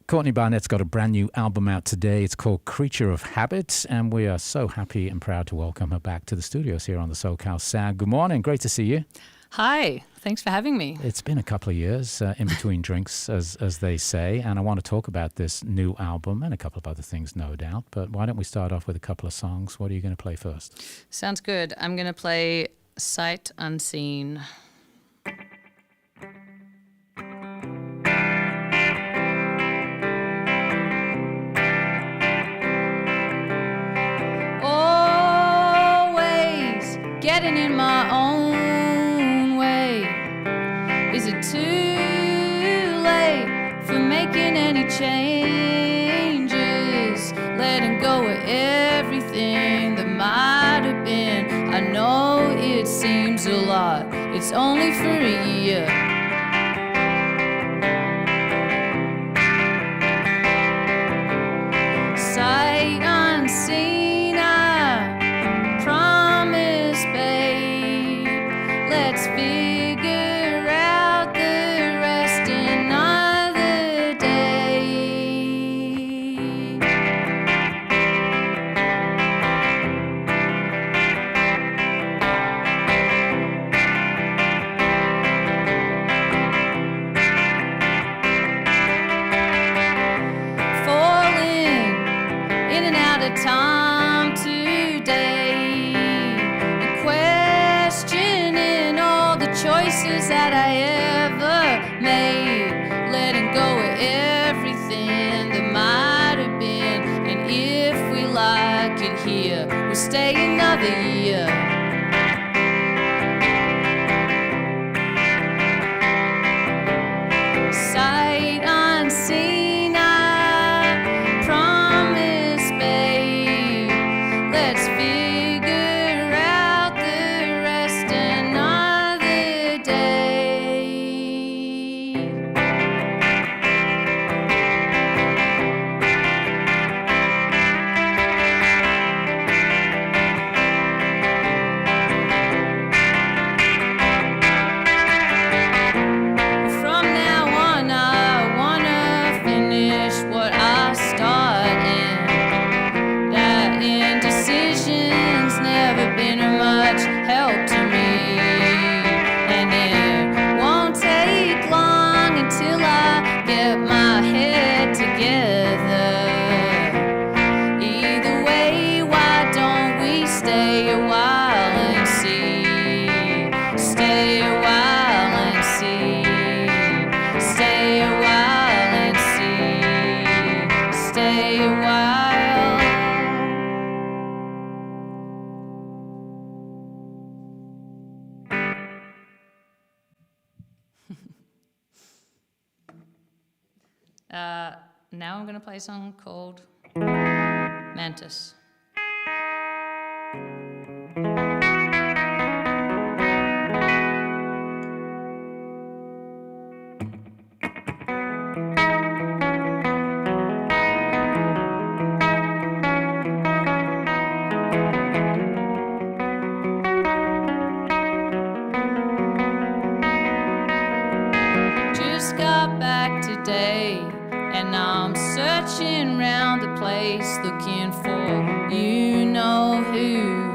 Courtney Barnett's got a brand new album out today. It's called Creature of Habit, and we are so happy and proud to welcome her back to the studios here on the SoCal Sound. Good morning. Great to see you. Hi. Thanks for having me. It's been a couple of years in between drinks, as they say, and I want to talk about this new album and a couple of other things, no doubt. But why don't we start off with a couple of songs? What are you going to play first? Sounds good. I'm going to play Sight Unseen. Getting in my own way. Is it too late for making any changes? Letting go of everything that might have been. I know it seems a lot, it's only for a year. Sight unseen, I promise, babe. Let's figure out the rest another day. Falling in and out of time today, and questioning all the choices that I ever made, letting go of everything that might have been. And if we like it here, we'll stay another year. Sight unseen, I promise, babe. Let's figure out the rest another day. From now on, I wanna finish what I start in. That indecision's never been of much help to me, and it won't take long until I get my head together. Either way, why don't we stay a while and see? Stay a while and see. Stay a while and see. Stay a while. Now I'm going to play a song called Mantis. Just got back today, and I'm searching round the place looking for you know who,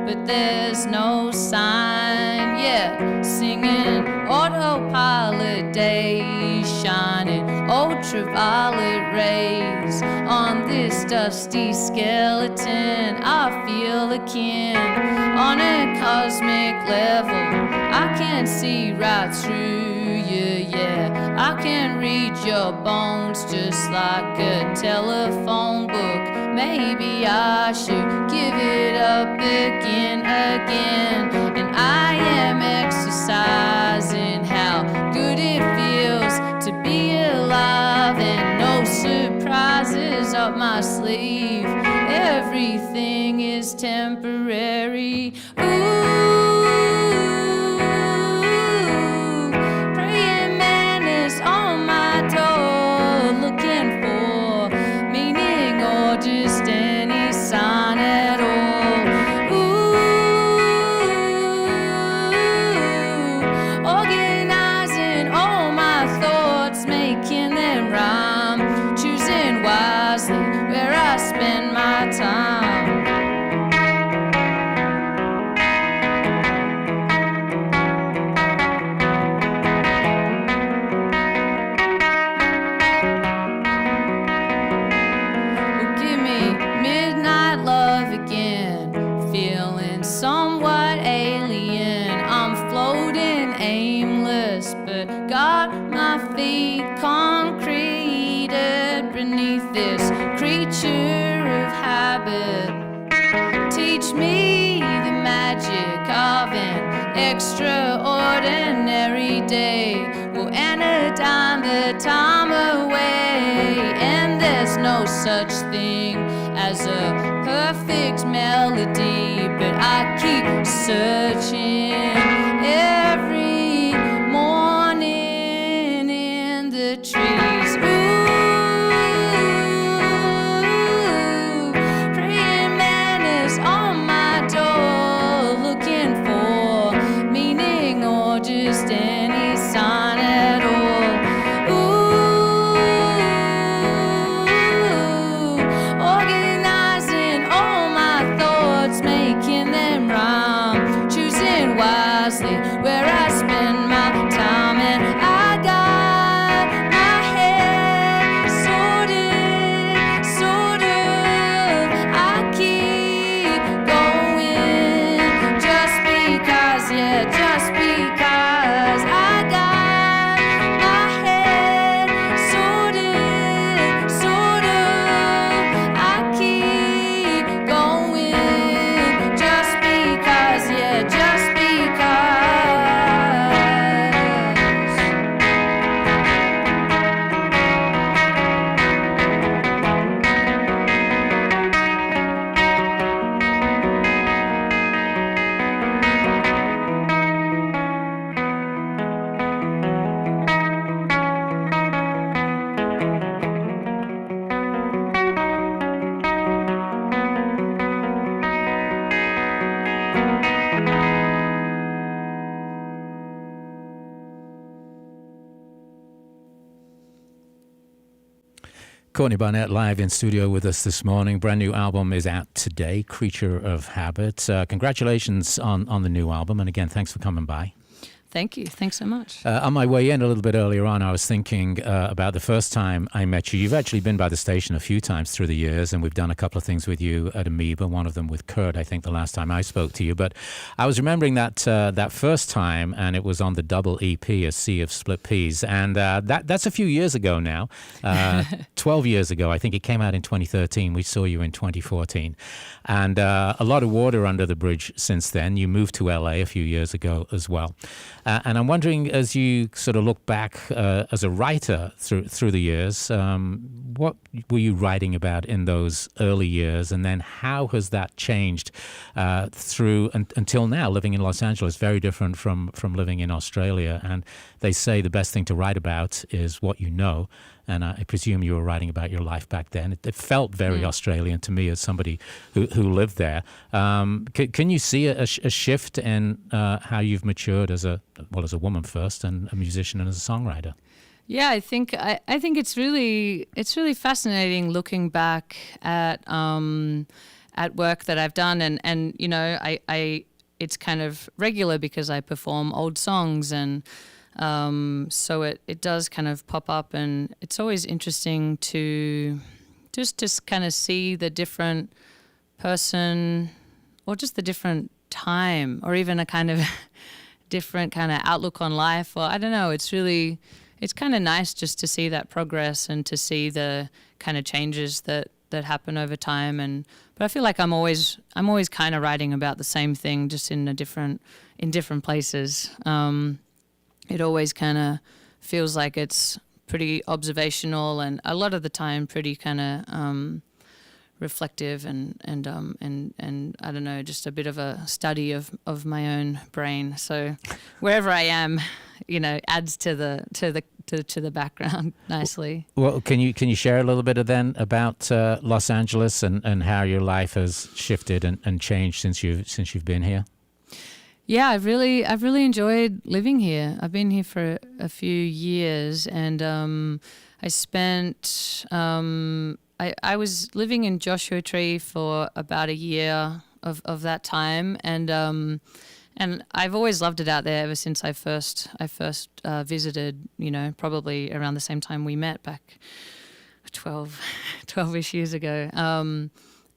but there's no sign yet. Singing autopilot days, shining ultraviolet rays on this dusty skeleton. I feel akin on a cosmic level. I can see right through you, yeah. I can read your bones just like a telephone book. Maybe I should give it up again. And I am exercising how good it feels to be alive, and no surprises up my sleeve. Everything is temporary. Praying man is on my door, looking for meaning or just any sign at all. Organizing all my thoughts, making them rhyme. habit. Teach me the magic of an extraordinary day. We'll anodyne the time away, and there's no such thing as a perfect melody, but I keep searching every morning in the trees. Praying mantis on my door, looking for meaning or just any sign at all. Organizing all my thoughts, making them rhyme, choosing wisely where I spend my time, and I got my head sorted. I keep going just because, yeah, just because I got my head sorted. I keep going just because, yeah, just because. Courtney Barnett live in studio with us this morning. Brand new album is out today, Creature of Habit. Congratulations on the new album. And again, thanks for coming by. Thank you. Thanks so much. On my way in a little bit earlier on, I was thinking about the first time I met you. You've actually been by the station a few times through the years, and we've done a couple of things with you at Amoeba, one of them with Kurt, I think the last time I spoke to you. But I was remembering that first time, and it was on the double EP, A Sea of Split Peas. And that's a few years ago now, 12 years ago. I think it came out in 2013. We saw you in 2014. And a lot of water under the bridge since then. You moved to LA a few years ago as well. And I'm wondering, as you sort of look back as a writer through the years, what were you writing about in those early years? And then how has that changed until now, living in Los Angeles? Very different from living in Australia. And they say the best thing to write about is what you know. And I presume you were writing about your life back then. It felt very Australian to me as somebody who lived there. Can you see a shift in how you've matured as a woman first, and a musician and as a songwriter? Yeah, I think it's really fascinating looking back at work that I've done, and you know, I it's kind of regular because I perform old songs, and so it does kind of pop up, and it's always interesting to just kind of see the different person, or just the different time, or even a kind of different kind of outlook on life, or I don't know. It's kind of nice just to see that progress and to see the kind of changes that happen over time. But I feel like I'm always kind of writing about the same thing, just in different places. It always kind of feels like it's pretty observational, and a lot of the time pretty kind of reflective, and I don't know, just a bit of a study of my own brain. So wherever I am, you know, adds to the background nicely. Well, can you share a little bit about Los Angeles and how your life has shifted and changed since you've been here? Yeah, I've really enjoyed living here. I've been here for a few years, and I spent I was living in Joshua Tree for about a year of that time, and I've always loved it out there ever since I first visited. You know, probably around the same time we met back 12-ish years ago,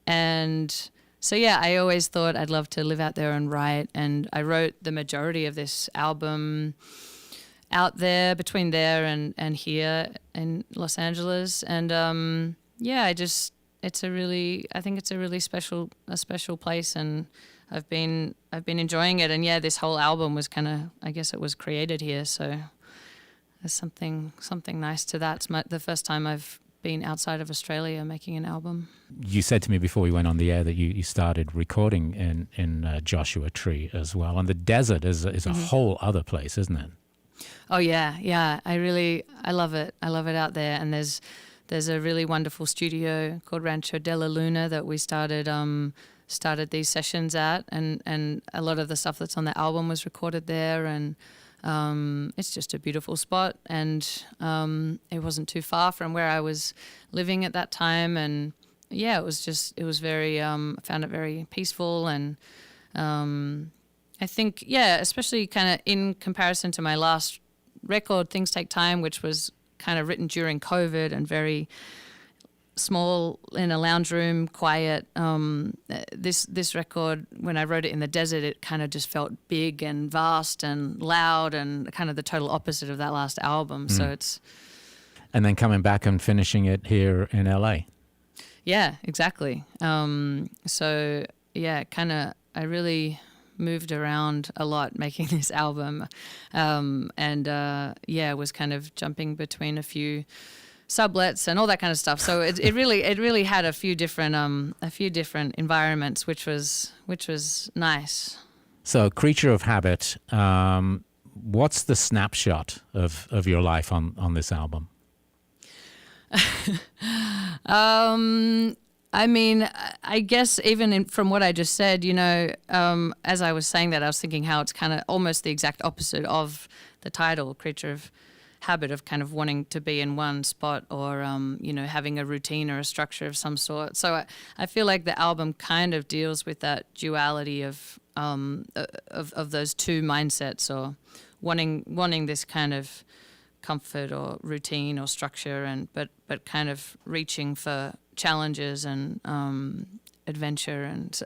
and. So yeah, I always thought I'd love to live out there and write, and I wrote the majority of this album out there, between there and here in Los Angeles, and yeah, I just it's a really, I think it's a really special place, and I've been enjoying it. And yeah, this whole album was kind of, I guess it was created here, so there's something nice to that. It's the first time I've been outside of Australia making an album. You said to me before we went on the air that you started recording in Joshua Tree as well, and the desert is a whole other place, isn't it? Oh yeah. I love it. I love it out there, and there's a really wonderful studio called Rancho de la Luna that we started these sessions at, and a lot of the stuff that's on the album was recorded there, and it's just a beautiful spot, and it wasn't too far from where I was living at that time, and yeah, it was very, I found it very peaceful, and I think, yeah, especially kind of in comparison to my last record, Things Take Time, which was kind of written during COVID and very small in a lounge room, quiet. This record, when I wrote it in the desert, it kind of just felt big and vast and loud, and kind of the total opposite of that last album. So it's... And then coming back and finishing it here in LA. Yeah, exactly. So yeah, kind of, I really moved around a lot making this album, and was kind of jumping between a few sublets and all that kind of stuff. So it really had a few different environments, which was nice. So Creature of Habit, what's the snapshot of your life on this album? I mean, I guess even from what I just said, as I was saying that, I was thinking how it's kind of almost the exact opposite of the title, Creature of Habit, of kind of wanting to be in one spot, or having a routine or a structure of some sort. So I feel like the album kind of deals with that duality of those two mindsets, or wanting this kind of comfort or routine or structure, and but kind of reaching for challenges and adventure, and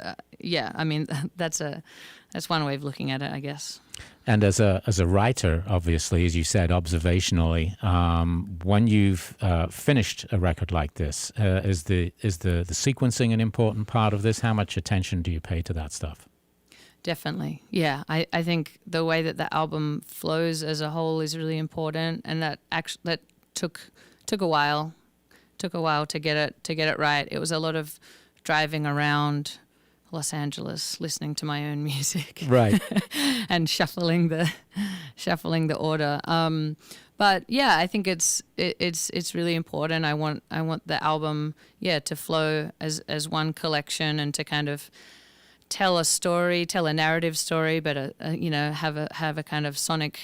I mean that's one way of looking at it, I guess. And as a writer, obviously, as you said, observationally, when you've finished a record like this, is the sequencing an important part of this? How much attention do you pay to that stuff? Definitely, yeah. I think the way that the album flows as a whole is really important, and that took a while. Took a while to get it right. It was a lot of driving around Los Angeles, listening to my own music, right, and shuffling the order. But yeah, I think it's really important. I want the album, to flow as one collection, and to kind of tell a narrative story, but have a kind of sonic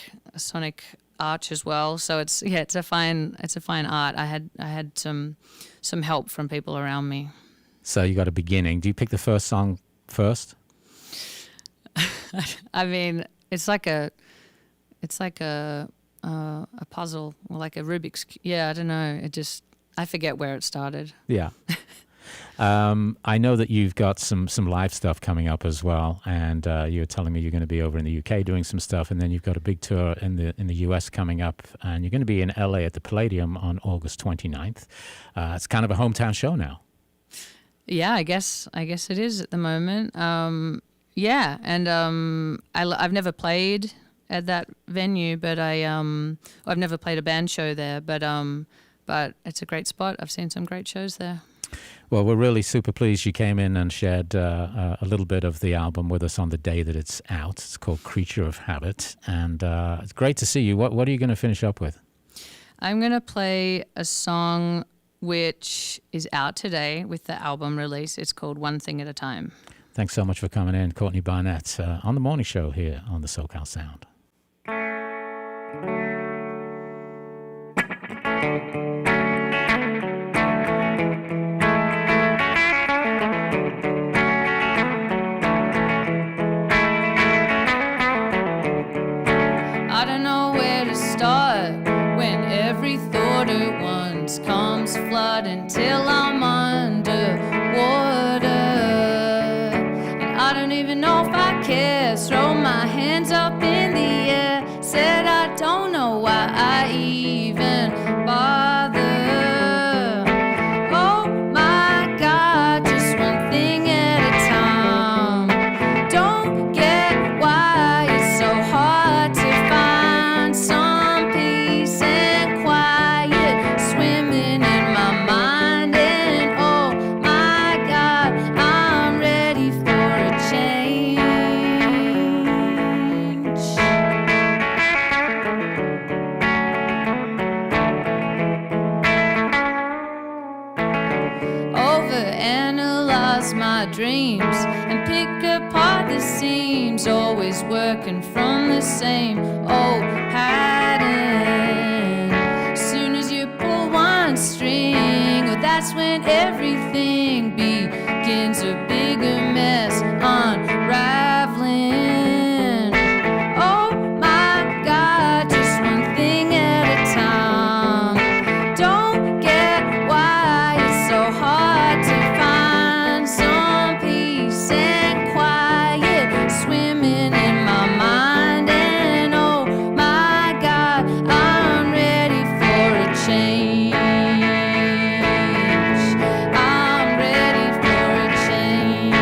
arch as well. So it's a fine art. I had some help from people around me. So you got a beginning. Do you pick the first song first? I mean, it's like a puzzle, or like a Rubik's. Yeah, I don't know. I forget where it started. Yeah. I know that you've got some live stuff coming up as well, and you were telling me you're going to be over in the UK doing some stuff, and then you've got a big tour in the US coming up, and you're going to be in LA at the Palladium on August 29th. It's kind of a hometown show now. Yeah, I guess it is at the moment. And I've never played at that venue, but I've never played a band show there, but it's a great spot. I've seen some great shows there. Well, we're really super pleased you came in and shared a little bit of the album with us on the day that it's out. It's called Creature of Habit, and it's great to see you. What are you going to finish up with? I'm going to play a song which is out today with the album release. It's called One Thing at a Time. Thanks so much for coming in, Courtney Barnett, on the morning show here on the SoCal Sound. I don't know where to start when every thought at once comes flooding till I'm underwater. And I don't even know if I care. Throw my hands up in the air. Said I don't know why I even bother. Oh my God. chase my dreams and pick apart the seams, always working from the same old pattern. Soon as you pull one string, well, that's when everything begins a bigger mess unraveling. Oh my God, just one thing at a time. Don't get why it's so hard to find some peace and quiet swimming in my mind. And oh my God, I'm ready for a change. I'm ready for a change.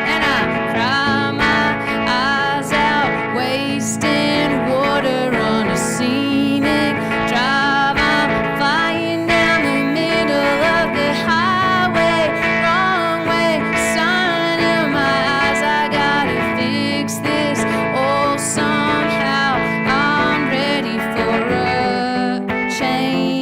And I cry my eyes out, wasting water on a scenic drive. I'm flying down the middle of the highway, wrong way, sun in my eyes. I gotta fix this all somehow. I'm ready for a change.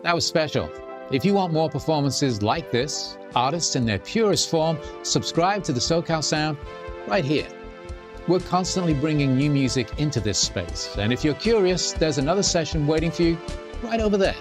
That was special. If you want more performances like this, artists in their purest form, subscribe to the SoCal Sound right here. We're constantly bringing new music into this space. And if you're curious, there's another session waiting for you right over there.